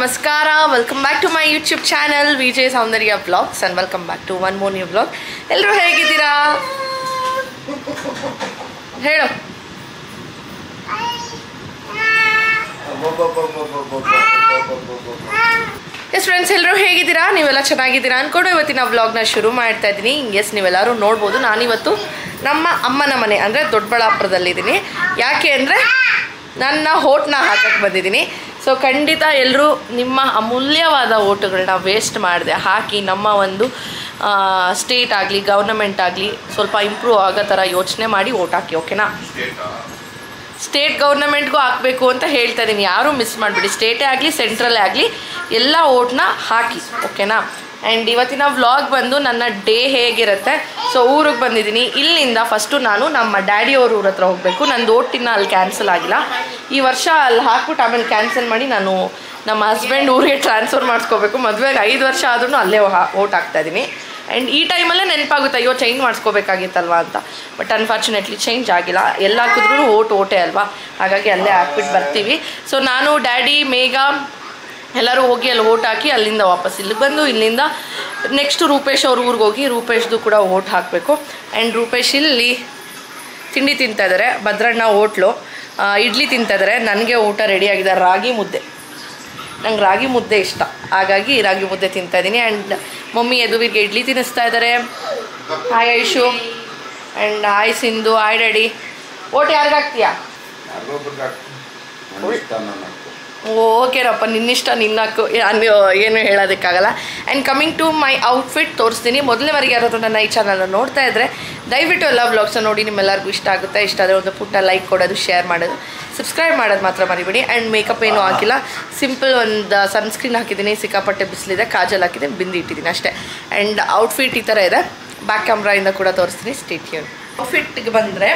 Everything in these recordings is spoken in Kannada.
ನಮಸ್ಕಾರ, welcome back to my YouTube channel Vijay Soundarya blogs and welcome back to one more new blog. ಎಲ್ಲರೂ ಹೇಗಿದ್ದೀರಾ ಹೇಳು. ಎಸ್ ಫ್ರೆಂಡ್ಸ್, ಎಲ್ಲರೂ ಹೇಗಿದ್ದೀರಾ? ನೀವೆಲ್ಲ ಚೆನ್ನಾಗಿದ್ದೀರಾ ಅಂದ್ಕೊಂಡು ಇವತ್ತಿನ ವ್ಲಾಗ್ನ ಶುರು ಮಾಡ್ತಾ ಇದ್ದೀನಿ. ಎಸ್, ನೀವೆಲ್ಲರೂ ನೋಡ್ಬೋದು, ನಾನಿವತ್ತು ನಮ್ಮ ಅಮ್ಮನ ಮನೆ ಅಂದರೆ ದೊಡ್ಡಬಳ್ಳಾಪುರದಲ್ಲಿದ್ದೀನಿ. ಯಾಕೆ ಅಂದರೆ ನನ್ನ ಓಟ್ನ ಹಾಕಕ್ಕೆ ಬಂದಿದ್ದೀನಿ. ಸೊ ಖಂಡಿತ ಎಲ್ಲರೂ ನಿಮ್ಮ ಅಮೂಲ್ಯವಾದ ಓಟುಗಳನ್ನ ವೇಸ್ಟ್ ಮಾಡದೆ ಹಾಕಿ ನಮ್ಮ ಒಂದು ಸ್ಟೇಟ್ ಆಗಲಿ ಗೌರ್ನಮೆಂಟ್ ಆಗಲಿ ಸ್ವಲ್ಪ ಇಂಪ್ರೂವ್ ಆಗೋ ಥರ ಯೋಚನೆ ಮಾಡಿ ಓಟ್ ಹಾಕಿ, ಓಕೆನಾ? ಸ್ಟೇಟ್ ಗೌರ್ನಮೆಂಟ್ಗೂ ಹಾಕಬೇಕು ಅಂತ ಹೇಳ್ತಾ ಇದ್ದೀನಿ, ಯಾರೂ ಮಿಸ್ ಮಾಡಿಬಿಡಿ. ಸ್ಟೇಟೇ ಆಗಲಿ ಸೆಂಟ್ರಲ್ಲೇ ಆಗಲಿ ಎಲ್ಲ ಓಟ್ನ ಹಾಕಿ, ಓಕೆನಾ? ಆ್ಯಂಡ್ ಇವತ್ತಿನ ವ್ಲಾಗ್ ಬಂದು ನನ್ನ ಡೇ ಹೇಗಿರುತ್ತೆ. ಸೊ ಊರಿಗೆ ಬಂದಿದ್ದೀನಿ. ಇಲ್ಲಿಂದ ಫಸ್ಟು ನಾನು ನಮ್ಮ ಡ್ಯಾಡಿಯವ್ರ ಊರ ಹತ್ರ ಹೋಗಬೇಕು. ನಂದು ಓಟಿನ ಅಲ್ಲಿ ಕ್ಯಾನ್ಸಲ್ ಆಗಿಲ್ಲ. ಈ ವರ್ಷ ಅಲ್ಲಿ ಹಾಕ್ಬಿಟ್ಟು ಆಮೇಲೆ ಕ್ಯಾನ್ಸಲ್ ಮಾಡಿ ನಾನು ನಮ್ಮ ಹಸ್ಬೆಂಡ್ ಊರಿಗೆ ಟ್ರಾನ್ಸ್ಫರ್ ಮಾಡಿಸ್ಕೋಬೇಕು. ಮದುವೆಗೆ 5 ವರ್ಷ ಆದ್ರೂ ಅಲ್ಲೇ ಓಟ್ ಹಾಕ್ತಾಯಿದ್ದೀನಿ. ಆ್ಯಂಡ್ ಈ ಟೈಮಲ್ಲೇ ನೆನಪಾಗುತ್ತೆ, ಅಯ್ಯೋ ಚೇಂಜ್ ಮಾಡಿಸ್ಕೋಬೇಕಾಗಿತ್ತಲ್ವ ಅಂತ. ಬಟ್ ಅನ್ಫಾರ್ಚುನೇಟ್ಲಿ ಚೇಂಜ್ ಆಗಿಲ್ಲ. ಎಲ್ಲ ಹಾಕಿದ್ರೂ ಓಟೇ ಅಲ್ವಾ, ಹಾಗಾಗಿ ಅಲ್ಲೇ ಹಾಕ್ಬಿಟ್ಟು ಬರ್ತೀವಿ. ಸೊ ನಾನು ಡ್ಯಾಡಿ ಮೇಘ ಎಲ್ಲರೂ ಹೋಗಿ ಅಲ್ಲಿ ಓಟ್ ಹಾಕಿ ಅಲ್ಲಿಂದ ವಾಪಸ್ ಇಲ್ಲಿಗೆ ಬಂದು ಇಲ್ಲಿಂದ ನೆಕ್ಸ್ಟ್ ರೂಪೇಶ್ ಅವ್ರ ಊರಿಗೆ ಹೋಗಿ ರೂಪೇಶ್ದು ಕೂಡ ಓಟ್ ಹಾಕಬೇಕು. ಆ್ಯಂಡ್ ರೂಪೇಶ್ ಇಲ್ಲಿ ತಿಂಡಿ ತಿಂತಾಯಿದ್ದಾರೆ, ಭದ್ರಣ್ಣ ಹೋಟ್ಲು ಇಡ್ಲಿ ತಿಂತಾಯಿದ್ದಾರೆ. ನನಗೆ ಊಟ ರೆಡಿಯಾಗಿದೆ, ರಾಗಿ ಮುದ್ದೆ. ನಂಗೆ ರಾಗಿ ಮುದ್ದೆ ಇಷ್ಟ, ಹಾಗಾಗಿ ರಾಗಿ ಮುದ್ದೆ ತಿಂತಾಯಿದ್ದೀನಿ. ಆ್ಯಂಡ್ ಮಮ್ಮಿ ಯದುವೀರ್ಗೆ ಇಡ್ಲಿ ತಿನ್ನಿಸ್ತಾ ಇದ್ದಾರೆ. Hi Aishu and hi Sindhu, hi daddy. Vote ಯಾರಿಗಾಗ್ತೀಯಾ? ಓಕೆನಪ್ಪ, ನಿನ್ನಿಷ್ಟ, ನಿನ್ನಕ್ಕು, ಏನು ಹೇಳೋದಕ್ಕಾಗಲ್ಲ. And coming to my outfit ತೋರಿಸ್ತೀನಿ. ಮೊದಲನೇವರೆಗೆ ಯಾರಾದರೂ ನನ್ನ ಈ ಚಾನಲ್ನ ನೋಡ್ತಾ ಇದ್ದರೆ ದಯವಿಟ್ಟು ಎಲ್ಲ ವ್ಲಾಗ್ಸನ್ನು ನೋಡಿ, ನಿಮ್ಮೆಲ್ಲರಿಗೂ ಇಷ್ಟ ಆಗುತ್ತೆ. ಇಷ್ಟ ಆದರೆ ಒಂದು ಪುಟ್ಟ ಲೈಕ್ ಕೊಡೋದು, ಶೇರ್ ಮಾಡೋದು, ಸಬ್ಸ್ಕ್ರೈಬ್ ಮಾಡೋದು ಮಾತ್ರ ಮರಿಬೇಡಿ. ಆ್ಯಂಡ್ ಮೇಕಪ್ ಏನೂ ಹಾಕಿಲ್ಲ, ಸಿಂಪಲ್ ಒಂದು ಸನ್ಸ್ಕ್ರೀನ್ ಹಾಕಿದ್ದೀನಿ. ಸಿಕ್ಕಾಪಟ್ಟೆ ಬಿಸಿಲಿದೆ, ಕಾಜಲ್ ಹಾಕಿದ್ದೀನಿ, ಬಿಂದಿ ಇಟ್ಟಿದ್ದೀನಿ ಅಷ್ಟೇ. ಆ್ಯಂಡ್ ಔಟ್ಫಿಟ್ ಈ ಥರ ಇದೆ. ಬ್ಯಾಕ್ ಕ್ಯಾಮ್ರಾಯಿಂದ ಕೂಡ ತೋರಿಸ್ತೀನಿ, ಸ್ಟೇ ಟ್ಯೂನ್. ಔಟ್ಫಿಟ್ಗೆ ಬಂದರೆ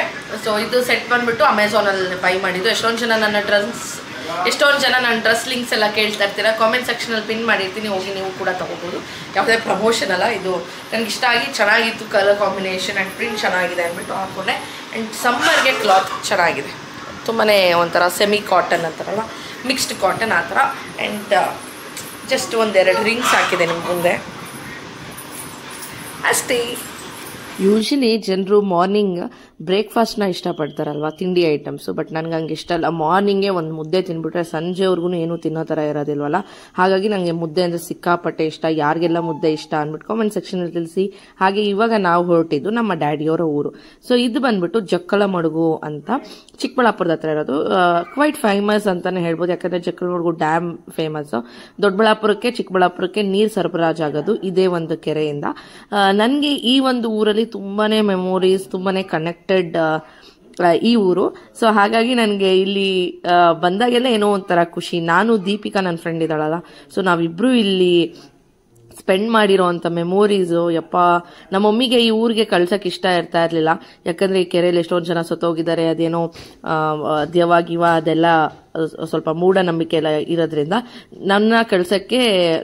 ಸೊ ಇದು ಸೆಟ್ ಬಂದುಬಿಟ್ಟು ಅಮೆಝಾನಲ್ಲಿ ಬೈ ಮಾಡಿದ್ದು. ಎಷ್ಟೊಂದು ಜನ ನನ್ನ ಡ್ರೆಸ್ ಲಿಂಕ್ಸ್ ಎಲ್ಲ ಕೇಳ್ತಾ ಇರ್ತೀರ. ಕಾಮೆಂಟ್ ಸೆಕ್ಷನಲ್ಲಿ ಪಿನ್ ಮಾಡಿರ್ತೀನಿ, ಹೋಗಿ ನೀವು ಕೂಡ ತೊಗೋಬೋದು. ಯಾವುದೇ ಪ್ರಮೋಷನ್ ಅಲ್ಲ, ಇದು ನನಗೆ ಇಷ್ಟ ಆಗಿ ಚೆನ್ನಾಗಿತ್ತು. ಕಲರ್ ಕಾಂಬಿನೇಷನ್ ಆ್ಯಂಡ್ ಪ್ರಿಂಟ್ ಚೆನ್ನಾಗಿದೆ ಅಂದ್ಬಿಟ್ಟು ಹಾಕ್ಕೊಂಡೆ. ಆ್ಯಂಡ್ ಸಮ್ಮರ್ಗೆ ಕ್ಲಾತ್ ಚೆನ್ನಾಗಿದೆ, ತುಂಬಾ ಒಂಥರ ಸೆಮಿ ಕಾಟನ್ ಅಂತಾರಲ್ಲ, ಮಿಕ್ಸ್ಡ್ ಕಾಟನ್ ಆ ಥರ. ಆ್ಯಂಡ್ ಜಸ್ಟ್ ಒಂದೆರಡು ರಿಂಗ್ಸ್ ಹಾಕಿದೆ ನಿಮ್ಮ ಮುಂದೆ ಅಷ್ಟೇ. ಯೂಶಲಿ ಜನರು ಮಾರ್ನಿಂಗ್ ಬ್ರೇಕ್ಫಾಸ್ಟ್ನ ಇಷ್ಟಪಡ್ತಾರಲ್ವ, ತಿಂಡಿ ಐಟಮ್ಸು. ಬಟ್ ನನಗೆ ಹಂಗೆ ಇಷ್ಟ ಅಲ್ಲ. ಮಾರ್ನಿಂಗೇ ಒಂದು ಮುದ್ದೆ ತಿಂದ್ಬಿಟ್ರೆ ಸಂಜೆವರೆಗೂ ಏನೂ ತಿನ್ನೋ ಥರ ಇರೋದಿಲ್ವಲ್ಲ, ಹಾಗಾಗಿ ನನಗೆ ಮುದ್ದೆ ಅಂದರೆ ಸಿಕ್ಕಾಪಟ್ಟೆ ಇಷ್ಟ. ಯಾರಿಗೆಲ್ಲ ಮುದ್ದೆ ಇಷ್ಟ ಅಂದ್ಬಿಟ್ಟು ಕಾಮೆಂಟ್ ಸೆಕ್ಷನಲ್ಲಿ ತಿಳಿಸಿ. ಹಾಗೆ ಇವಾಗ ನಾವು ಹೊರಟಿದ್ದು ನಮ್ಮ ಡ್ಯಾಡಿಯವರ ಊರು. ಸೊ ಇದು ಬಂದ್ಬಿಟ್ಟು ಜಕ್ಕಲಮಡುಗು ಅಂತ ಚಿಕ್ಕಬಳ್ಳಾಪುರದ ಹತ್ರ ಇರೋದು. ಕ್ವೈಟ್ ಫೇಮಸ್ ಅಂತಲೇ ಹೇಳ್ಬೋದು, ಯಾಕಂದರೆ ಜಕ್ಕಲಮಡುಗು ಡ್ಯಾಮ್ ಫೇಮಸ್ಸು. ದೊಡ್ಡಬಳ್ಳಾಪುರಕ್ಕೆ ಚಿಕ್ಕಬಳ್ಳಾಪುರಕ್ಕೆ ನೀರು ಸರಬರಾಜು ಆಗೋದು ಇದೇ ಒಂದು ಕೆರೆಯಿಂದ. ನನಗೆ ಈ ಒಂದು ಊರಲ್ಲಿ ತುಂಬಾ ಮೆಮೊರೀಸ್, ತುಂಬಾ ಕನೆಕ್ಟೆಡ್ ಈ ಊರು. ಸೊ ಹಾಗಾಗಿ ನನಗೆ ಇಲ್ಲಿ ಬಂದಾಗೆಲ್ಲ ಏನೋ ಒಂಥರ ಖುಷಿ. ನಾನು ದೀಪಿಕಾ ನನ್ನ ಫ್ರೆಂಡ್ ಇದ್ದಾಳಲ್ಲ, ಸೊ ನಾವಿಬ್ರು ಇಲ್ಲಿ ಸ್ಪೆಂಡ್ ಮಾಡಿರೋ ಅಂಥ ಮೆಮೊರೀಸು. ಯಪ್ಪ, ನಮ್ಮ ಮಮ್ಮಿಗೆ ಈ ಊರಿಗೆ ಕಳ್ಸೋಕೆ ಇಷ್ಟ ಇರ್ತಾ ಇರಲಿಲ್ಲ, ಯಾಕಂದರೆ ಈ ಕೆರೆಯಲ್ಲಿ ಎಷ್ಟೊಂದು ಜನ ಸತ್ತೋಗಿದ್ದಾರೆ. ಅದೇನೋ ದೆವ್ವಾಗಿವ ಅದೆಲ್ಲ ಸ್ವಲ್ಪ ಮೂಢನಂಬಿಕೆ ಎಲ್ಲ ಇರೋದ್ರಿಂದ ನನ್ನ ಕಳ್ಸೋಕ್ಕೆ,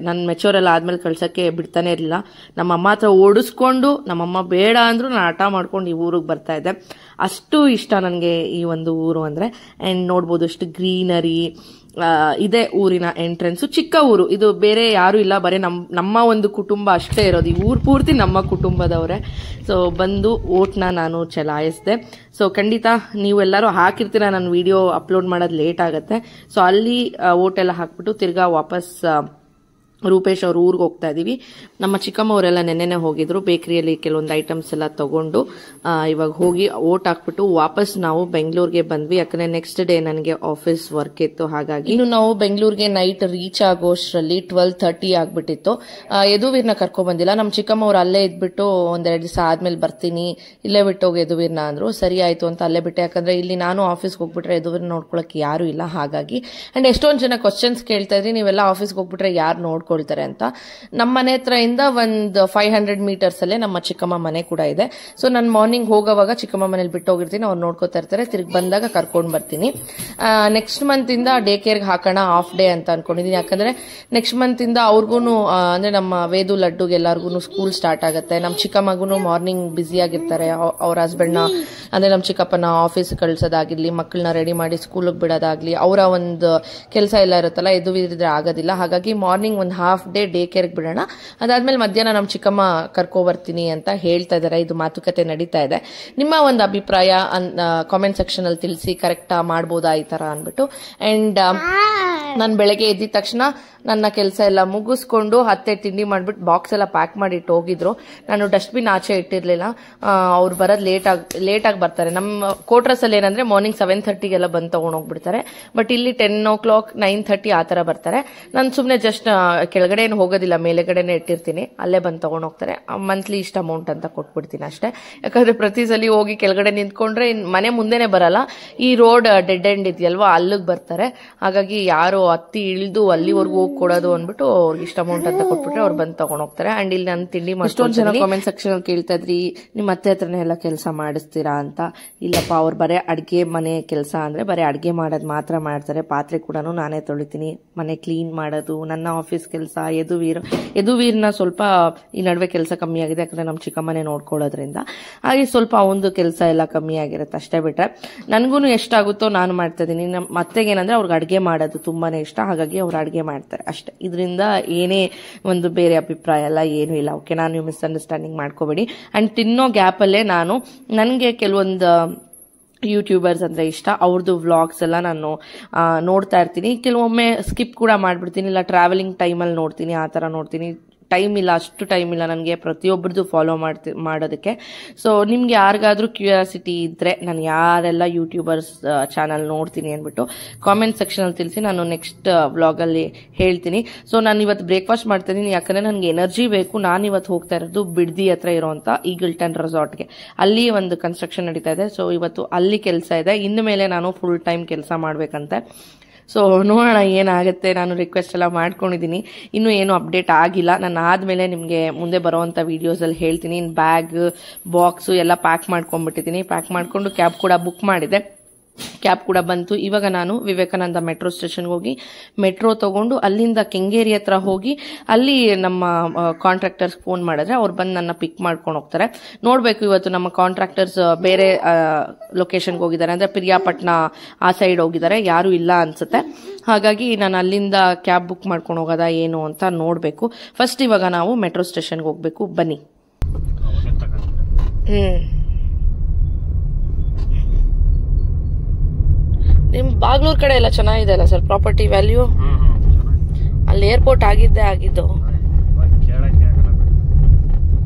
ನನ್ನ ಮೆಚೂರೆಲ್ಲ ಆದಮೇಲೆ ಕಳ್ಸೋಕ್ಕೆ ಬಿಡ್ತಾನೆ ಇರಲಿಲ್ಲ. ನಮ್ಮಮ್ಮ ಹತ್ರ ಓಡಿಸ್ಕೊಂಡು, ನಮ್ಮಮ್ಮ ಬೇಡ ಅಂದರೂ ನಾನು ಹಠ ಮಾಡ್ಕೊಂಡು ಈ ಊರಿಗೆ ಬರ್ತಾ ಇದ್ದೆ. ಅಷ್ಟು ಇಷ್ಟ ನನಗೆ ಈ ಒಂದು ಊರು ಅಂದರೆ. ಆ್ಯಂಡ್ ನೋಡ್ಬೋದು ಎಷ್ಟು ಗ್ರೀನರಿ ಇದೇ ಊರಿನ ಎಂಟ್ರೆನ್ಸು. ಚಿಕ್ಕ ಊರು ಇದು, ಬೇರೆ ಯಾರೂ ಇಲ್ಲ, ಬರೀ ನಮ್ಮ ಒಂದು ಕುಟುಂಬ ಅಷ್ಟೇ ಇರೋದು. ಈ ಊರು ಪೂರ್ತಿ ನಮ್ಮ ಕುಟುಂಬದವರೇ. ಸೊ ಬಂದು ಓಟ್ನ ನಾನು ಚಲಾಯಿಸಿದೆ. ಸೊ ಖಂಡಿತ ನೀವೆಲ್ಲರೂ ಹಾಕಿರ್ತೀರ, ನನ್ನ ವಿಡಿಯೋ ಅಪ್ಲೋಡ್ ಮಾಡೋದು ಲೇಟ್ ಆಗುತ್ತೆ. ಸೊ ಅಲ್ಲಿ ಓಟೆಲ್ಲ ಹಾಕ್ಬಿಟ್ಟು ತಿರ್ಗಾ ವಾಪಸ್ ರೂಪೇಶ್ ಅವ್ರ ಊರಿಗೆ ಹೋಗ್ತಾ ಇದ್ದೀವಿ. ನಮ್ಮ ಚಿಕ್ಕಮ್ಮವರೆಲ್ಲ ನೆನ್ನೆನೆ ಹೋಗಿದ್ರು, ಬೇಕರಿಯಲ್ಲಿ ಕೆಲವೊಂದು ಐಟಮ್ಸ್ ಎಲ್ಲ ತಗೊಂಡು ಇವಾಗ ಹೋಗಿ ಓಟ್ ಹಾಕ್ಬಿಟ್ಟು ವಾಪಸ್ ನಾವು ಬೆಂಗಳೂರಿಗೆ ಬಂದ್ವಿ. ಯಾಕಂದ್ರೆ ನೆಕ್ಸ್ಟ್ ಡೇ ನನಗೆ ಆಫೀಸ್ ವರ್ಕ್ ಇತ್ತು. ಹಾಗಾಗಿ ಇನ್ನು ನಾವು ಬೆಂಗಳೂರಿಗೆ ನೈಟ್ ರೀಚ್ ಆಗೋಷ್ಟರಲ್ಲಿ 12:30 ಆಗ್ಬಿಟ್ಟಿತ್ತು. ಯದುವೀರ್ನ ಕರ್ಕೊಂಡ್ ಬಂದಿಲ್ಲ. ನಮ್ಮ ಚಿಕ್ಕಮ್ಮವ್ರು ಅಲ್ಲೇ ಇದ್ಬಿಟ್ಟು ಒಂದೆರಡು ದಿವಸ ಆದ್ಮೇಲೆ ಬರ್ತೀನಿ, ಇಲ್ಲೇ ಬಿಟ್ಟೋಗಿ ಯದುವೀರ್ನ ಅಂದ್ರು. ಸರಿ ಆಯ್ತು ಅಂತ ಅಲ್ಲೇ ಬಿಟ್ಟೆ. ಯಾಕಂದ್ರೆ ಇಲ್ಲಿ ನಾನು ಆಫೀಸ್ಗೆ ಹೋಗ್ಬಿಟ್ರೆ ಯದುವೀರ್ನ ನೋಡ್ಕೊಳಕ್ಕೆ ಯಾರು ಇಲ್ಲ, ಹಾಗಾಗಿ. ಅಂಡ್ ಎಷ್ಟೊಂದು ಜನ ಕ್ವಶನ್ಸ್ ಕೇಳ್ತಾ ಇದ್ರಿ, ನೀವೆಲ್ಲ ಆಫೀಸ್ಗೆ ಹೋಗ್ಬಿಟ್ರೆ ಯಾರು ನೋಡ್ಕೊಳ್ತಾರೆ ನೋಡ್ಕೊಳ್ತಾರೆ ಅಂತ. ನಮ್ಮ ಮನೆ ಹತ್ರದಿಂದ ಒಂದು 500 ಮೀಟರ್ಸ್ ಅಲ್ಲೇ ನಮ್ಮ ಚಿಕ್ಕಮ್ಮ ಮನೆ ಕೂಡ ಇದೆ. ಸೊ ನಾನು ಮಾರ್ನಿಂಗ್ ಹೋಗೋವಾಗ ಚಿಕ್ಕಮ್ಮ ಮನೇಲಿ ಬಿಟ್ಟು ಹೋಗಿರ್ತೀನಿ, ಅವ್ರು ನೋಡ್ಕೋತಾ ಇರ್ತಾರೆ. ತಿರುಗಿ ಬಂದಾಗ ಕರ್ಕೊಂಡು ಬರ್ತೀನಿ. ನೆಕ್ಸ್ಟ್ ಮಂತ್ ಇಂದ ಡೇ ಕೇರ್ಗೆ ಹಾಕೋಣ ಹಾಫ್ ಡೇ ಅಂತ ಅನ್ಕೊಂಡಿದೀನಿ. ಯಾಕಂದ್ರೆ ನೆಕ್ಸ್ಟ್ ಮಂತ್ ಇಂದ ಅವ್ರಿಗೂ ಅಂದ್ರೆ ನಮ್ಮ ವೇದು ಲಡ್ಡುಗೆ ಎಲ್ಲಾರ್ಗು ಸ್ಕೂಲ್ ಸ್ಟಾರ್ಟ್ ಆಗುತ್ತೆ. ನಮ್ಮ ಚಿಕ್ಕಮ್ಮಗೂ ಮಾರ್ನಿಂಗ್ ಬ್ಯುಸಿ ಆಗಿರ್ತಾರೆ. ಅವ್ರ ಹಸ್ಬೆಂಡ್ನ ಅಂದ್ರೆ ನಮ್ಮ ಚಿಕ್ಕಪ್ಪನ ಆಫೀಸ್ ಕಳ್ಸೋದಾಗಿರ್ಲಿ, ಮಕ್ಕಳನ್ನ ರೆಡಿ ಮಾಡಿ ಸ್ಕೂಲಿಗೆ ಬಿಡೋದಾಗ್ಲಿ, ಅವರ ಒಂದು ಕೆಲಸ ಎಲ್ಲ ಇರುತ್ತಲ್ಲ, ಇದು ಇದ್ರೆ ಆಗೋದಿಲ್ಲ. ಹಾಗಾಗಿ ಮಾರ್ನಿಂಗ್ ಒಂದು ಹಾಫ್ ಡೇ ಕೇರ್ಗೆ ಬಿಡೋಣ. ಅದಾದ್ಮೇಲೆ ಮಧ್ಯಾಹ್ನ ನಮ್ಮ ಚಿಕ್ಕಮ್ಮ ಕರ್ಕೊ ಬರ್ತೀನಿ ಅಂತ ಹೇಳ್ತಾ ಇದಾರೆ. ಇದು ಮಾತುಕತೆ ನಡೀತಾ ಇದೆ. ನಿಮ್ಮ ಒಂದು ಅಭಿಪ್ರಾಯ ಕಾಮೆಂಟ್ ಸೆಕ್ಷನ್ ಅಲ್ಲಿ ತಿಳಿಸಿ. ಕರೆಕ್ಟಾ, ಮಾಡ್ಬೋದಾ ಈ ತರ ಅನ್ಬಿಟ್ಟು. ಅಂಡ್ ನಾನು ಬೆಳಗ್ಗೆ ಎದ್ದಿದ ತಕ್ಷಣ ನನ್ನ ಕೆಲಸ ಎಲ್ಲ ಮುಗಿಸ್ಕೊಂಡು ಅತ್ತೆ ತಿಂಡಿ ಮಾಡ್ಬಿಟ್ಟು ಬಾಕ್ಸ್ ಎಲ್ಲ ಪ್ಯಾಕ್ ಮಾಡಿಟ್ಟು ಹೋಗಿದ್ರು. ನಾನು ಡಸ್ಟ್ಬಿನ್ ಆಚೆ ಇಟ್ಟಿರ್ಲಿಲ್ಲ. ಅವ್ರು ಬರೋದು ಲೇಟಾಗಿ ಬರ್ತಾರೆ. ನಮ್ಮ ಕೋಟ್ರಸ್ ಅಲ್ಲಿ ಏನಂದ್ರೆ ಮಾರ್ನಿಂಗ್ 7:30 ಬಂದು ತಗೊಂಡೋಗ್ಬಿಡ್ತಾರೆ. ಬಟ್ ಇಲ್ಲಿ 10 o'clock 9:30 ಆ ತರ ಬರ್ತಾರೆ. ನಾನು ಸುಮ್ನೆ ಜಸ್ಟ್ ಕೆಳಗಡೆ ಏನು ಹೋಗೋದಿಲ್ಲ, ಮೇಲೆಗಡೆನೆ ಇಟ್ಟಿರ್ತೀನಿ, ಅಲ್ಲೇ ಬಂದು ತಗೊಂಡೋಗ್ತಾರೆ. ಮಂತ್ಲಿ ಇಷ್ಟ ಅಮೌಂಟ್ ಅಂತ ಕೊಟ್ಬಿಡ್ತೀನಿ ಅಷ್ಟೇ. ಯಾಕಂದ್ರೆ ಪ್ರತಿ ಸಲ ಹೋಗಿ ಕೆಳಗಡೆ ನಿಂತ್ಕೊಂಡ್ರೆ ಮನೆ ಮುಂದೆನೆ ಬರಲ್ಲ, ಈ ರೋಡ್ ಡೆಡ್ ಎಂಡ್ ಇದೆಯಲ್ವಾ, ಅಲ್ಲಿಗೆ ಬರ್ತಾರೆ. ಹಾಗಾಗಿ ಯಾರು ಹತ್ತಿ ಇಳಿದು ಅಲ್ಲಿವರೆಗೂ ಹೋಗಿ ಕೊಡೋದು ಅಂದ್ಬಿಟ್ಟು ಅವ್ರಿಗೆ ಇಷ್ಟ ಅಮೌಂಟ್ ಅಂತ ಕೊಟ್ಬಿಟ್ರೆ ಅವ್ರು ಬಂದು ತಗೊಂಡ್ ಹೋಗ್ತಾರೆ. ಅಂಡ್ ಇಲ್ಲಿ ನಾನು ತಿಂಡಿ ಎಷ್ಟೊಂದು ಜನ ಕಾಮೆಂಟ್ ಸೆಕ್ಷನ್ ಅಲ್ಲಿ ಕೇಳ್ತಾ ಇದ್ರಿ, ನಿಮ್ಮ ಅತ್ತೆ ಹತ್ರನೇ ಎಲ್ಲ ಕೆಲಸ ಮಾಡಿಸ್ತೀರಾ ಅಂತ. ಇಲ್ಲಪ್ಪ, ಅವ್ರು ಬರೀ ಅಡ್ಗೆ ಮನೆ ಕೆಲಸ ಅಂದ್ರೆ ಬರೀ ಅಡ್ಗೆ ಮಾಡೋದು ಮಾತ್ರ ಮಾಡ್ತಾರೆ. ಪಾತ್ರೆ ಕೂಡ ನಾನೇ ತೊಳಿತೀನಿ, ಮನೆ ಕ್ಲೀನ್ ಮಾಡೋದು ನನ್ನ ಆಫೀಸ್ ಕೆಲಸ. ಯದುವೀರ್ನ ಸ್ವಲ್ಪ ಈ ನಡುವೆ ಕೆಲಸ ಕಮ್ಮಿ ಆಗಿದೆ, ಯಾಕಂದ್ರೆ ನಮ್ಮ ಚಿಕ್ಕಮ್ಮನೆ ನೋಡ್ಕೊಳ್ಳೋದ್ರಿಂದ. ಹಾಗೆ ಸ್ವಲ್ಪ ಒಂದು ಕೆಲಸ ಎಲ್ಲ ಕಮ್ಮಿ ಆಗಿರುತ್ತೆ ಅಷ್ಟೇ. ಬಿಟ್ರೆ ನನ್ಗೂ ಎಷ್ಟಾಗುತ್ತೋ ನಾನು ಮಾಡ್ತಾ ಇದೀನಿ. ನಮ್ಮ ಅತ್ತೆಗೆ ಏನಂದ್ರೆ ಅವ್ರಿಗೆ ಅಡ್ಗೆ ಮಾಡೋದು ತುಂಬಾನೇ ಇಷ್ಟ, ಹಾಗಾಗಿ ಅವ್ರು ಅಡ್ಗೆ ಮಾಡ್ತಾರೆ ಅಷ್ಟೇ. ಇದರಿಂದ ಏನೇ ಒಂದು ಬೇರೆ ಅಭಿಪ್ರಾಯ ಎಲ್ಲ ಏನೂ ಇಲ್ಲ. ಓಕೆ, ನಾನು ಮಿಸ್ಅಂಡರ್ಸ್ಟ್ಯಾಂಡಿಂಗ್ ಮಾಡ್ಕೋಬೇಡಿ. ಅಂಡ್ ತಿನ್ನೋ ಗ್ಯಾಪ್ ಅಲ್ಲೇ ನನಗೆ ಕೆಲವೊಂದು ಯೂಟ್ಯೂಬರ್ಸ್ ಅಂದ್ರೆ ಇಷ್ಟ, ಅವ್ರದ್ದು ವ್ಲಾಗ್ಸ್ ಎಲ್ಲ ನಾನು ನೋಡ್ತಾ ಇರ್ತೀನಿ. ಕೆಲವೊಮ್ಮೆ ಸ್ಕಿಪ್ ಕೂಡ ಮಾಡ್ಬಿಡ್ತೀನಿ, ಇಲ್ಲ ಟ್ರಾವೆಲಿಂಗ್ ಟೈಮಲ್ಲಿ ನೋಡ್ತೀನಿ, ಆ ಥರ ನೋಡ್ತೀನಿ. ಟೈಮ್ ಇಲ್ಲ, ಅಷ್ಟು ಟೈಮ್ ಇಲ್ಲ ನನಗೆ ಪ್ರತಿಯೊಬ್ಬರದ್ದು ಫಾಲೋ ಮಾಡೋದಕ್ಕೆ. ಸೊ ನಿಮ್ಗೆ ಯಾರಿಗಾದ್ರೂ ಕ್ಯೂರಿಯಾಸಿಟಿ ಇದ್ರೆ ನಾನು ಯಾರೆಲ್ಲ ಯೂಟ್ಯೂಬರ್ಸ್ ಚಾನಲ್ ನೋಡ್ತೀನಿ ಅಂದ್ಬಿಟ್ಟು ಕಾಮೆಂಟ್ ಸೆಕ್ಷನ್ ಅಲ್ಲಿ ತಿಳಿಸಿ, ನಾನು ನೆಕ್ಸ್ಟ್ ವ್ಲಾಗಲ್ಲಿ ಹೇಳ್ತೀನಿ. ಸೊ ನಾನು ಇವತ್ತು ಬ್ರೇಕ್ಫಾಸ್ಟ್ ಮಾಡ್ತಾ ಇದ್ದೀನಿ, ಯಾಕಂದ್ರೆ ನನಗೆ ಎನರ್ಜಿ ಬೇಕು. ನಾನು ಇವತ್ತು ಹೋಗ್ತಾ ಇರೋದು ಬಿಡ್ದಿ ಹತ್ರ ಇರೋಂಥ ಈಗಲ್ಟನ್ ರೆಸಾರ್ಟ್ಗೆ. ಅಲ್ಲಿ ಒಂದು ಕನ್ಸ್ಟ್ರಕ್ಷನ್ ನಡೀತಾ ಇದೆ. ಸೊ ಇವತ್ತು ಅಲ್ಲಿ ಕೆಲಸ ಇದೆ. ಇನ್ನು ಮೇಲೆ ನಾನು ಫುಲ್ ಟೈಮ್ ಕೆಲಸ ಮಾಡ್ಬೇಕಂತೆ. ಸೊ ನೋಡೋಣ ಏನಾಗುತ್ತೆ. ನಾನು ರಿಕ್ವೆಸ್ಟ್ ಎಲ್ಲ ಮಾಡ್ಕೊಂಡಿದ್ದೀನಿ, ಇನ್ನೂ ಏನು ಅಪ್ಡೇಟ್ ಆಗಿಲ್ಲ. ನಾನು ಆದಮೇಲೆ ನಿಮಗೆ ಮುಂದೆ ಬರೋವಂಥ ವೀಡಿಯೋಸಲ್ಲಿ ಹೇಳ್ತೀನಿ. ಇನ್ನು ಬ್ಯಾಗ್ ಬಾಕ್ಸು ಎಲ್ಲ ಪ್ಯಾಕ್ ಮಾಡ್ಕೊಂಡ್ಬಿಟ್ಟಿದ್ದೀನಿ. ಪ್ಯಾಕ್ ಮಾಡಿಕೊಂಡು ಕ್ಯಾಬ್ ಕೂಡ ಬುಕ್ ಮಾಡಿದೆ. ಕ್ಯಾಬ್ ಕೂಡ ಬಂತು. ಇವಾಗ ನಾನು ವಿವೇಕಾನಂದ ಮೆಟ್ರೋ ಸ್ಟೇಷನ್ಗೆ ಹೋಗಿ ಮೆಟ್ರೋ ತಗೊಂಡು ಅಲ್ಲಿಂದ ಕೆಂಗೇರಿ ಹತ್ರ ಹೋಗಿ ಅಲ್ಲಿ ನಮ್ಮ ಕಾಂಟ್ರಾಕ್ಟರ್ಸ್ ಫೋನ್ ಮಾಡಿದ್ರೆ ಅವ್ರು ಬಂದು ನನ್ನ ಪಿಕ್ ಮಾಡ್ಕೊಂಡು ಹೋಗ್ತಾರೆ. ನೋಡ್ಬೇಕು, ಇವತ್ತು ನಮ್ಮ ಕಾಂಟ್ರಾಕ್ಟರ್ಸ್ ಬೇರೆ ಲೊಕೇಶನ್ಗೆ ಹೋಗಿದ್ದಾರೆ, ಅಂದ್ರೆ ಪ್ರಿಯಾಪಟ್ನ ಆ ಸೈಡ್ ಹೋಗಿದ್ದಾರೆ, ಯಾರು ಇಲ್ಲ ಅನ್ಸುತ್ತೆ. ಹಾಗಾಗಿ ನಾನು ಅಲ್ಲಿಂದ ಕ್ಯಾಬ್ ಬುಕ್ ಮಾಡ್ಕೊಂಡು ಹೋಗೋದಾ ಏನು ಅಂತ ನೋಡ್ಬೇಕು. ಫಸ್ಟ್ ಇವಾಗ ನಾವು ಮೆಟ್ರೋ ಸ್ಟೇಷನ್ಗೆ ಹೋಗ್ಬೇಕು, ಬನ್ನಿ. ನಿಮ್ ಬಾಗ್ಲೂರ್ ಕಡೆ ಎಲ್ಲ ಚೆನ್ನಾಗಿದೆ ಅಲ್ಲ ಸರ್ ಪ್ರಾಪರ್ಟಿ ವ್ಯಾಲ್ಯೂ? ಅಲ್ಲಿ ಏರ್ಪೋರ್ಟ್ ಆಗಿದ್ದು.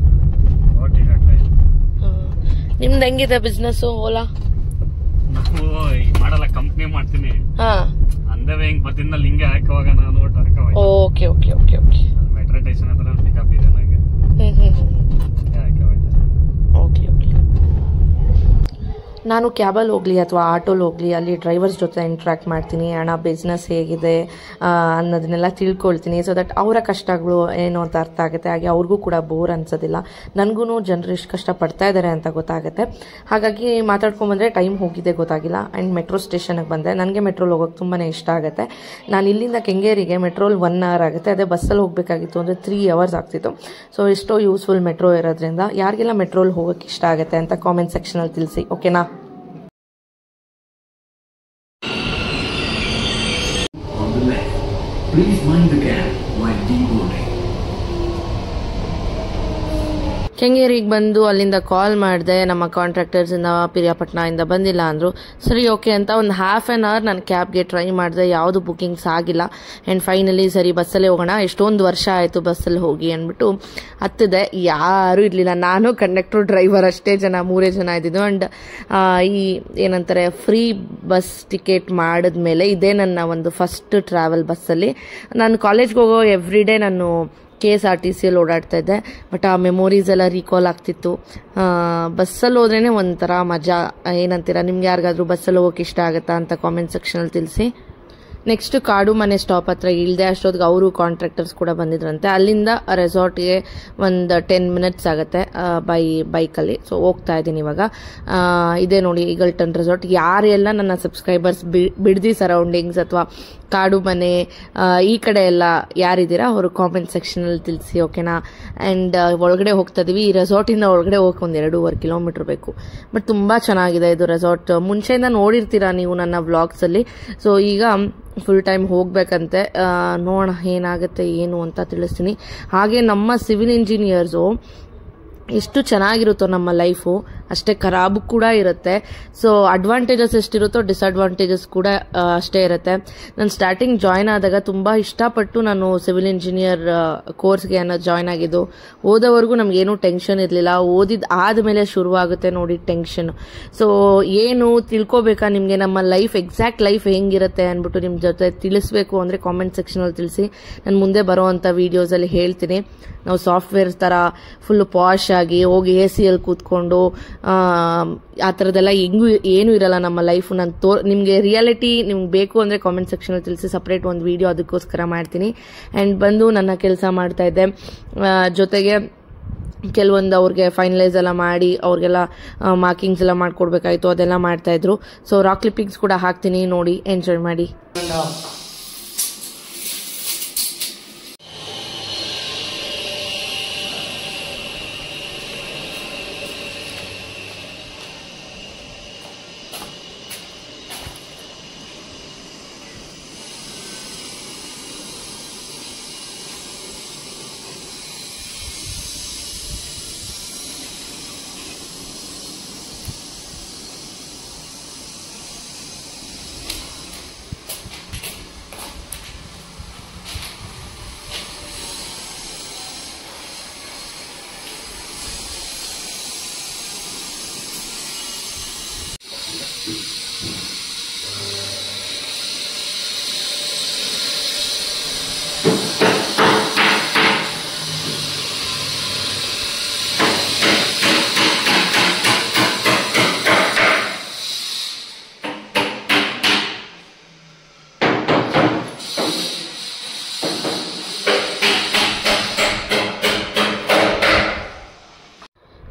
ನಿಮ್ದು ಹೆಂಗಿದೆ ಬಿಸ್ನೆಸ್? ಓಲಾ ಮಾಡಲ್ಲ, ಕಂಪ್ನಿ ಮಾಡ್ತೀನಿ. ಅಂದವೇ ಹಿಂಗ್ ಬತ್ತಿನಲ್ಲಿ ಹಿಂಗೆ ಹಾಕುವಾಗ ನಾನು okay okay okay okay metro station ಹತ್ರ ಪಿಕಪ್ ಇದೆ ನನಗೆ. Okay okay. ನಾನು ಕ್ಯಾಬಲ್ಲಿ ಹೋಗಲಿ ಅಥವಾ ಆಟೋಲ್ಲಿ ಹೋಗಲಿ ಅಲ್ಲಿ ಡ್ರೈವರ್ಸ್ ಜೊತೆ ಇಂಟ್ರ್ಯಾಕ್ಟ್ ಮಾಡ್ತೀನಿ. ಹಣ ಬಿಸ್ನೆಸ್ ಹೇಗಿದೆ ಅನ್ನೋದನ್ನೆಲ್ಲ ತಿಳ್ಕೊಳ್ತೀನಿ. ಸೊ ದಟ್ ಅವರ ಕಷ್ಟಗಳು ಏನು ಅಂತ ಅರ್ಥ ಆಗುತ್ತೆ. ಹಾಗೆ ಅವ್ರಿಗೂ ಕೂಡ ಬೋರ್ ಅನ್ಸೋದಿಲ್ಲ, ನನಗೂ ಜನರು ಎಷ್ಟು ಕಷ್ಟಪಡ್ತಾ ಇದ್ದಾರೆ ಅಂತ ಗೊತ್ತಾಗುತ್ತೆ. ಹಾಗಾಗಿ ಮಾತಾಡ್ಕೊಂಬಂದರೆ ಟೈಮ್ ಹೋಗಿದೆ ಗೊತ್ತಾಗಿಲ್ಲ. ಆ್ಯಂಡ್ ಮೆಟ್ರೋ ಸ್ಟೇಷನ್ಗೆ ಬಂದೆ. ನನಗೆ ಮೆಟ್ರೋಲ್ ಹೋಗೋಕೆ ತುಂಬಾ ಇಷ್ಟ ಆಗುತ್ತೆ. ನಾನು ಇಲ್ಲಿಂದ ಕೆಂಗೇರಿಗೆ ಮೆಟ್ರೋಲ್ 1 hour ಆಗುತ್ತೆ. ಅದೇ ಬಸ್ಸಲ್ಲಿ ಹೋಗಬೇಕಾಗಿತ್ತು ಅಂದರೆ 3 hours ಆಗ್ತಿತ್ತು. ಸೊ ಎಷ್ಟೋ ಯೂಸ್ಫುಲ್ ಮೆಟ್ರೋ ಇರೋದ್ರಿಂದ ಯಾರಿಗೆಲ್ಲ ಮೆಟ್ರೋಲ್ ಹೋಗೋಕೆ ಇಷ್ಟ ಆಗುತ್ತೆ ಅಂತ ಕಾಮೆಂಟ್ ಸೆಕ್ಷನಲ್ಲಿ ತಿಳಿಸಿ, ಓಕೆನಾ? Please mind the gap while deboarding. ಕೆಂಗೇರಿಗೆ ಬಂದು ಅಲ್ಲಿಂದ ಕಾಲ್ ಮಾಡಿದೆ. ನಮ್ಮ ಕಾಂಟ್ರಾಕ್ಟರ್ಸಿಂದ ಪಿರಿಯಾಪಟ್ನದಿಂದ ಬಂದಿಲ್ಲ ಅಂದರು. ಸರಿ ಓಕೆ ಅಂತ ಒಂದು ½ an hour ನಾನು ಕ್ಯಾಬ್ಗೆ ಟ್ರೈ ಮಾಡಿದೆ. ಯಾವುದು ಬುಕಿಂಗ್ಸ್ ಆಗಿಲ್ಲ. ಆ್ಯಂಡ್ ಫೈನಲಿ ಸರಿ ಬಸ್ಸಲ್ಲೇ ಹೋಗೋಣ, ಎಷ್ಟೊಂದು ವರ್ಷ ಆಯಿತು ಬಸ್ಸಲ್ಲಿ ಹೋಗಿ ಅಂದ್ಬಿಟ್ಟು ಹತ್ತಿದೆ. ಯಾರೂ ಇರಲಿಲ್ಲ, ನಾನು ಕಂಡಕ್ಟ್ರು ಡ್ರೈವರ್ ಅಷ್ಟೇ ಜನ, 3 ಜನ ಇದ್ದಿದ್ದು. ಆ್ಯಂಡ್ ಈ ಏನಂತಾರೆ ಫ್ರೀ ಬಸ್ ಟಿಕೆಟ್ ಮಾಡಿದ್ಮೇಲೆ ಇದೇ ನನ್ನ ಒಂದು ಫಸ್ಟ್ ಟ್ರಾವೆಲ್ ಬಸ್ಸಲ್ಲಿ. ನಾನು ಕಾಲೇಜ್ಗೆ ಹೋಗೋ ಎವ್ರಿ ಡೇ ನಾನು KSRTCಯಲ್ಲಿ ಓಡಾಡ್ತಾ ಇದ್ದೆ. ಬಟ್ ಆ ಮೆಮೊರೀಸ್ ಎಲ್ಲ ರೀಕಾಲ್ ಆಗ್ತಿತ್ತು. ಬಸ್ಸಲ್ಲಿ ಹೋದ್ರೇ ಒಂಥರ ಮಜಾ. ಏನಂತೀರಾ, ನಿಮ್ಗೆ ಯಾರಿಗಾದ್ರೂ ಬಸ್ಸಲ್ಲಿ ಹೋಗೋಕೆ ಇಷ್ಟ ಆಗುತ್ತಾ ಅಂತ ಕಾಮೆಂಟ್ ಸೆಕ್ಷನಲ್ಲಿ ತಿಳಿಸಿ. ನೆಕ್ಸ್ಟ್ ಕಾಡು ಮನೆ ಸ್ಟಾಪ್ ಹತ್ರ ಇಳಿದೆ. ಅಷ್ಟೊತ್ತಿಗೆ ಅವರು ಕಾಂಟ್ರಾಕ್ಟರ್ಸ್ ಕೂಡ ಬಂದಿದ್ರಂತೆ. ಅಲ್ಲಿಂದ ರೆಸಾರ್ಟ್ಗೆ ಒಂದು 10 ಮಿನಿಟ್ಸ್ ಆಗುತ್ತೆ ಬೈಕಲ್ಲಿ. ಸೊ ಹೋಗ್ತಾ ಇದ್ದೀನಿ ಇವಾಗ. ಇದೇ ನೋಡಿ ಈಗಲ್ಟನ್ ರೆಸಾರ್ಟ್. ಯಾರೆಲ್ಲ ನನ್ನ ಸಬ್ಸ್ಕ್ರೈಬರ್ಸ್ ಬಿಡ್ದಿ ಸರೌಂಡಿಂಗ್ಸ್ ಅಥವಾ ಕಾಡು ಮನೆ ಈ ಕಡೆ ಎಲ್ಲ ಯಾರಿದ್ದೀರಾ ಅವರು ಕಾಮೆಂಟ್ ಸೆಕ್ಷನಲ್ಲಿ ತಿಳಿಸಿ, ಓಕೆನಾ. ಆ್ಯಂಡ್ ಒಳಗಡೆ ಹೋಗ್ತಾ ಇದೀವಿ. ಈ ರೆಸಾರ್ಟಿಂದ ಒಳಗಡೆ ಹೋಗಕ್ಕೆ ಒಂದು 2.5 ಕಿಲೋಮೀಟರ್ ಬೇಕು. ಬಟ್ ತುಂಬ ಚೆನ್ನಾಗಿದೆ ಇದು ರೆಸಾರ್ಟ್. ಮುಂಚೆಯಿಂದ ನೋಡಿರ್ತೀರಾ ನೀವು ನನ್ನ ವ್ಲಾಗ್ಸಲ್ಲಿ. ಸೊ ಈಗ ಫುಲ್ ಟೈಮ್ ಹೋಗ್ಬೇಕಂತೆ. ನೋಡೋಣ ಏನಾಗುತ್ತೆ ಏನು ಅಂತ ತಿಳಿಸ್ತೀನಿ. ಹಾಗೆ ನಮ್ಮ ಸಿವಿಲ್ ಇಂಜಿನಿಯರ್ಸು ಎಷ್ಟು ಚೆನ್ನಾಗಿರುತ್ತೋ ನಮ್ಮ ಲೈಫು ಅಷ್ಟೇ ಖರಾಬು ಕೂಡ ಇರುತ್ತೆ. ಸೊ ಅಡ್ವಾಂಟೇಜಸ್ ಎಷ್ಟಿರುತ್ತೋ ಡಿಸ್ಅಡ್ವಾಂಟೇಜಸ್ ಕೂಡ ಅಷ್ಟೇ ಇರುತ್ತೆ. ನಾನು ಸ್ಟಾರ್ಟಿಂಗ್ ಜಾಯ್ನ್ ಆದಾಗ ತುಂಬ ಇಷ್ಟಪಟ್ಟು ನಾನು ಸಿವಿಲ್ ಇಂಜಿನಿಯರ್ ಕೋರ್ಸ್ಗೆ ಜಾಯ್ನ್ ಆಗಿದ್ದು. ಓದೋವರೆಗೂ ನಮಗೇನು ಟೆನ್ಷನ್ ಇರಲಿಲ್ಲ. ಓದಿದ ಆದಮೇಲೆ ಶುರುವಾಗುತ್ತೆ ನೋಡಿ ಟೆನ್ಷನ್. ಸೊ ಏನು ತಿಳ್ಕೊಬೇಕಾ ನಿಮಗೆ ನಮ್ಮ ಲೈಫ್ ಎಕ್ಸಾಕ್ಟ್ ಲೈಫ್ ಹೆಂಗಿರುತ್ತೆ ಅಂದ್ಬಿಟ್ಟು ನಿಮ್ಮ ಜೊತೆ ತಿಳಿಸ್ಬೇಕು ಅಂದರೆ ಕಾಮೆಂಟ್ ಸೆಕ್ಷನಲ್ಲಿ ತಿಳಿಸಿ. ನಾನು ಮುಂದೆ ಬರೋವಂಥ ವೀಡಿಯೋಸಲ್ಲಿ ಹೇಳ್ತೀನಿ. ನಾವು ಸಾಫ್ಟ್ವೇರ್ ಥರ ಫುಲ್ ಪಾಶ್ ಆಗಿ ಹೋಗಿ AC ಕೂತ್ಕೊಂಡು ಆ ಥರದ್ದೆಲ್ಲ ಹೆಂಗೂ ಏನೂ ಇರಲ್ಲ ನಮ್ಮ ಲೈಫು. ನಾನು ನಿಮಗೆ ರಿಯಾಲಿಟಿ ನಿಮ್ಗೆ ಬೇಕು ಅಂದರೆ ಕಾಮೆಂಟ್ ಸೆಕ್ಷನಲ್ಲಿ ತಿಳಿಸಿ. ಸಪ್ರೇಟ್ ಒಂದು ವಿಡಿಯೋ ಅದಕ್ಕೋಸ್ಕರ ಮಾಡ್ತೀನಿ. ಆ್ಯಂಡ್ ಬಂದು ನನ್ನ ಕೆಲಸ ಮಾಡ್ತಾ ಇದ್ದೆ. ಜೊತೆಗೆ ಕೆಲವೊಂದು ಅವ್ರಿಗೆ ಫೈನಲೈಸ್ ಎಲ್ಲ ಮಾಡಿ ಅವ್ರಿಗೆಲ್ಲ ಮಾರ್ಕಿಂಗ್ಸ್ ಎಲ್ಲ ಮಾಡ್ಕೊಡ್ಬೇಕಾಯ್ತು, ಅದೆಲ್ಲ ಮಾಡ್ತಾಯಿದ್ರು. ಸೊ ರಾಕ್ ಕ್ಲಿಪ್ಪಿಂಗ್ಸ್ ಕೂಡ ಹಾಕ್ತೀನಿ, ನೋಡಿ ಎಂಜಾಯ್ ಮಾಡಿ.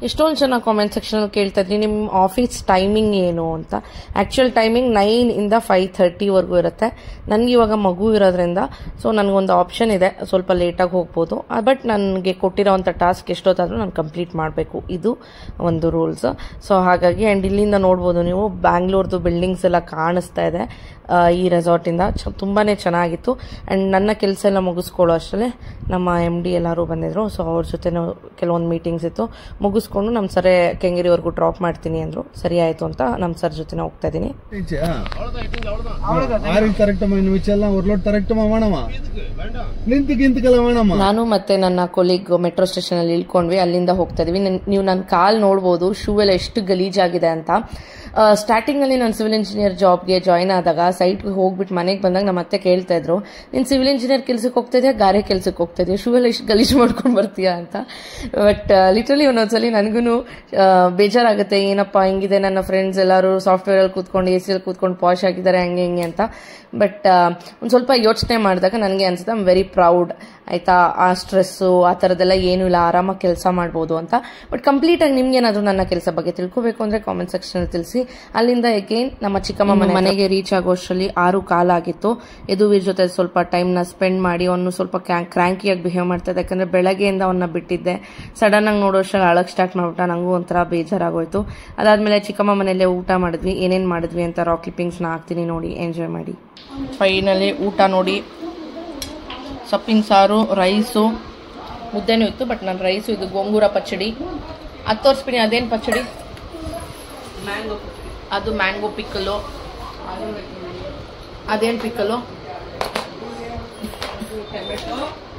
ಎಷ್ಟೊಂದು ಜನ ಕಾಮೆಂಟ್ ಸೆಕ್ಷನಲ್ಲಿ ಕೇಳ್ತಾ ಇದ್ರಿ ನಿಮ್ಮ ಆಫೀಸ್ ಟೈಮಿಂಗ್ ಏನು ಅಂತ. ಆ್ಯಕ್ಚುಯಲ್ ಟೈಮಿಂಗ್ 9 ಇಂದ 5:30ವರೆಗೂ ಇರುತ್ತೆ. ನನಗೆ ಇವಾಗ ಮಗು ಇರೋದ್ರಿಂದ ಸೊ ನನಗೊಂದು ಆಪ್ಷನ್ ಇದೆ, ಸ್ವಲ್ಪ ಲೇಟಾಗಿ ಹೋಗ್ಬೋದು. ಬಟ್ ನನಗೆ ಕೊಟ್ಟಿರೋವಂಥ ಟಾಸ್ಕ್ ಎಷ್ಟೊತ್ತಾದರೂ ನಾನು ಕಂಪ್ಲೀಟ್ ಮಾಡಬೇಕು, ಇದು ಒಂದು ರೂಲ್ಸ್. ಸೊ ಹಾಗಾಗಿ ಆ್ಯಂಡ್ ಇಲ್ಲಿಂದ ನೋಡ್ಬೋದು ನೀವು ಬ್ಯಾಂಗ್ಳೂರ್ದು ಬಿಲ್ಡಿಂಗ್ಸ್ ಎಲ್ಲ ಕಾಣಿಸ್ತಾ ಇದೆ ಈ ರೆಸಾರ್ಟಿಂದ. ತುಂಬಾ ಚೆನ್ನಾಗಿತ್ತು. ಆ್ಯಂಡ್ ನನ್ನ ಕೆಲಸ ಎಲ್ಲ ಮುಗಿಸ್ಕೊಳ್ಳೋ ಅಷ್ಟರಲ್ಲೇ ನಮ್ಮ MD ಎಲ್ಲರೂ ಬಂದಿದ್ರು. ಸೊ ಅವ್ರ ಜೊತೆ ಕೆಲವೊಂದು ಮೀಟಿಂಗ್ಸ್ ಇತ್ತು, ಮುಗಿಸ್ಕೊಂಡು ನಮ್ಮ ಸರೇ ಕೆಂಗೇರಿವರೆಗೂ ಡ್ರಾಪ್ ಮಾಡ್ತೀನಿ ಅಂದರು. ಸರಿ ಆಯಿತು ಅಂತ ನಮ್ಮ ಸರ್ ಜೊತೆ ಹೋಗ್ತಾ ಇದ್ದೀನಿ. ನಾನು ಮತ್ತೆ ನನ್ನ ಕೊಲೀಗ್ ಮೆಟ್ರೋ ಸ್ಟೇಷನ್ ಅಲ್ಲಿ ಇಳ್ಕೊಂಡ್ವಿ, ಅಲ್ಲಿಂದ ಹೋಗ್ತಾ ಇದೀವಿ. ನೀವು ನನ್ನ ಕಾಲ್ ನೋಡ್ಬೋದು, ಶೂ ಎಲ್ಲ ಎಷ್ಟು ಗಲೀಜಾಗಿದೆ ಅಂತ. ಸ್ಟಾರ್ಟಿಂಗ್ ಅಲ್ಲಿ ನಾನು ಸಿವಿಲ್ ಇಂಜಿನಿಯರ್ ಜಾಬ್ಗೆ ಜಾಯ್ನ್ ಆದಾಗ ಸೈಟ್ಗೆ ಹೋಗ್ಬಿಟ್ಟು ಮನೆಗೆ ಬಂದಾಗ ನಮ್ಮ ಅತ್ತೆ ಕೇಳ್ತಾ ಇದ್ರು, ನೀನು ಸಿವಿಲ್ ಇಂಜಿನಿಯರ್ ಕೆಲ್ಸಕ್ಕೆ ಹೋಗ್ತಾ ಇದೆಯಾ, ಗಾರೆ ಕೆಲ್ಸಕ್ಕೆ ಹೋಗ್ತಾ ಇದೆಯಾ, ಶೂ ಎಲ್ಲ ಎಷ್ಟು ಗಲೀಜ್ ಮಾಡ್ಕೊಂಡು ಬರ್ತೀಯಾ ಅಂತ. ಬಟ್ ಲಿಟ್ರಲಿ ಒಂದೊಂದ್ಸಲಿ ನನಗೂ ಬೇಜಾರಾಗುತ್ತೆ, ಏನಪ್ಪ ಹಿಂಗಿದೆ ನನ್ನ ಫ್ರೆಂಡ್ಸ್ ಎಲ್ಲರೂ ಸಾಫ್ಟ್ವೇರ್ ಅಲ್ಲಿ ಕೂತ್ಕೊಂಡು AC ಅಲ್ಲಿ ಕೂತ್ಕೊಂಡು ಪಾಶ್ ಆಗಿದ್ದಾರೆ ಹಂಗೆ ಹಿಂಗೆ ಅಂತ. ಬಟ್ ಒಂದು ಸ್ವಲ್ಪ ಯೋಚನೆ ಮಾಡಿದಾಗ ನನಗೆ ಅನ್ಸುತ್ತೆ ಐಮ್ ವೆರಿ ಪ್ರೌಡ್ ಆಯ್ತಾ. ಆ ಸ್ಟ್ರೆಸ್ಸು ಆ ಥರದ್ದೆಲ್ಲ ಏನೂ ಇಲ್ಲ, ಆರಾಮಾಗಿ ಕೆಲಸ ಮಾಡ್ಬೋದು ಅಂತ. ಬಟ್ ಕಂಪ್ಲೀಟಾಗಿ ನಿಮ್ಗೇನಾದರೂ ನನ್ನ ಕೆಲಸ ಬಗ್ಗೆ ತಿಳ್ಕೊಬೇಕು ಅಂದರೆ ಕಾಮೆಂಟ್ ಸೆಕ್ಷನಲ್ಲಿ ತಿಳಿಸಿ. ಅಲ್ಲಿಂದ ಎಗೇನ್ ನಮ್ಮ ಚಿಕ್ಕಮ್ಮ ಮನೆಗೆ ರೀಚ್ ಆಗೋಷ್ಟರಲ್ಲಿ 6:15 ಆಗಿತ್ತು. ಯದುವೀರ್ ಜೊತೆ ಸ್ವಲ್ಪ ಟೈಮ್ನ ಸ್ಪೆಂಡ್ ಮಾಡಿ ಅವನು ಸ್ವಲ್ಪ ಕ್ರ್ಯಾಂಕಿಯಾಗಿ ಬಿಹೇವ್ ಮಾಡ್ತಾ ಇದ್ದೆ. ಯಾಕಂದರೆ ಬೆಳಗ್ಗೆಯಿಂದ ಅವನ್ನ ಬಿಟ್ಟಿದ್ದೆ. ಸಡನ್ನಾಗಿ ನೋಡೋಷ್ಟರಲ್ಲಿ ಅಳಕ್ಕೆ ಸ್ಟಾರ್ಟ್ ಮಾಡ್ಬಿಟ್ಟ. ನನಗೂ ಒಂಥರ ಬೇಜಾರಾಗೋಯ್ತು. ಅದಾದಮೇಲೆ ಚಿಕ್ಕಮ್ಮ ಮನೆಯಲ್ಲೇ ಊಟ ಮಾಡಿದ್ವಿ. ಏನೇನು ಮಾಡಿದ್ವಿ ಅಂತ ರಾಕ್ ಕ್ಲಿಪ್ಪಿಂಗ್ಸ್ನ ಹಾಕ್ತೀನಿ, ನೋಡಿ ಎಂಜಾಯ್ ಮಾಡಿ. ಫೈನಲಿ ಊಟ ನೋಡಿ, ಸೊಪ್ಪಿನ ಸಾರು, ರೈಸು, ಮುದ್ದೆನೂ ಇತ್ತು. ಬಟ್ ನಾನು ರೈಸು, ಇದು ಗೋಂಗೂರ ಪಚ್ಚಡಿ. ಅದು ತೋರಿಸ್ಬಿಡಿ, ಅದೇನು ಪಚ್ಚಡಿ? ಮ್ಯಾಂಗೋ. ಅದು ಮ್ಯಾಂಗೋ ಪಿಕ್ಕಲು. ಅದೇನು ಪಿಕ್ಕಲು?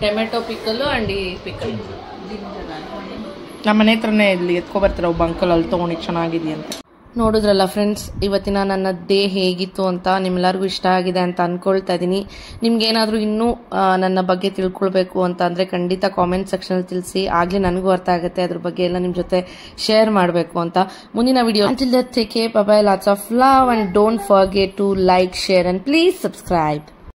ಟೊಮೆಟೊ ಪಿಕ್ಕಲು ಆ್ಯಂಡ್ ಈ ಪಿಕ್ಕಲ್ ನಮ್ಮ ಮನೆ ಹತ್ರನೇ ಇಲ್ಲಿ ಎತ್ಕೊಬರ್ತಾರೆ ಒಬ್ಬ ಅಂಕಲ್, ಅಲ್ಲಿ ತೊಗೊಂಡು ಚೆನ್ನಾಗಿದೆಯಂತೆ. ನೋಡಿದ್ರಲ್ಲ ಫ್ರೆಂಡ್ಸ್, ಇವತ್ತಿನ ನನ್ನ ಡೇ ಹೇಗಿತ್ತು ಅಂತ ನಿಮ್ಮೆಲ್ಲರಿಗೂ ಇಷ್ಟ ಆಗಿದೆ ಅಂತ ಅಂದ್ಕೊಳ್ತಾ ಇದ್ದೀನಿ. ನಿಮ್ಗೇನಾದರೂ ಇನ್ನೂ ನನ್ನ ಬಗ್ಗೆ ತಿಳ್ಕೊಳ್ಬೇಕು ಅಂತ ಅಂದರೆ ಖಂಡಿತ ಕಾಮೆಂಟ್ ಸೆಕ್ಷನಲ್ಲಿ ತಿಳಿಸಿ. ಆಗಲೇ ನನಗೂ ಅರ್ಥ ಆಗುತ್ತೆ, ಅದ್ರ ಬಗ್ಗೆ ಎಲ್ಲ ನಿಮ್ಮ ಜೊತೆ ಶೇರ್ ಮಾಡಬೇಕು ಅಂತ. ಮುಂದಿನ video until that, take care, bye bye, lots of love and don't forget to like, share and please subscribe.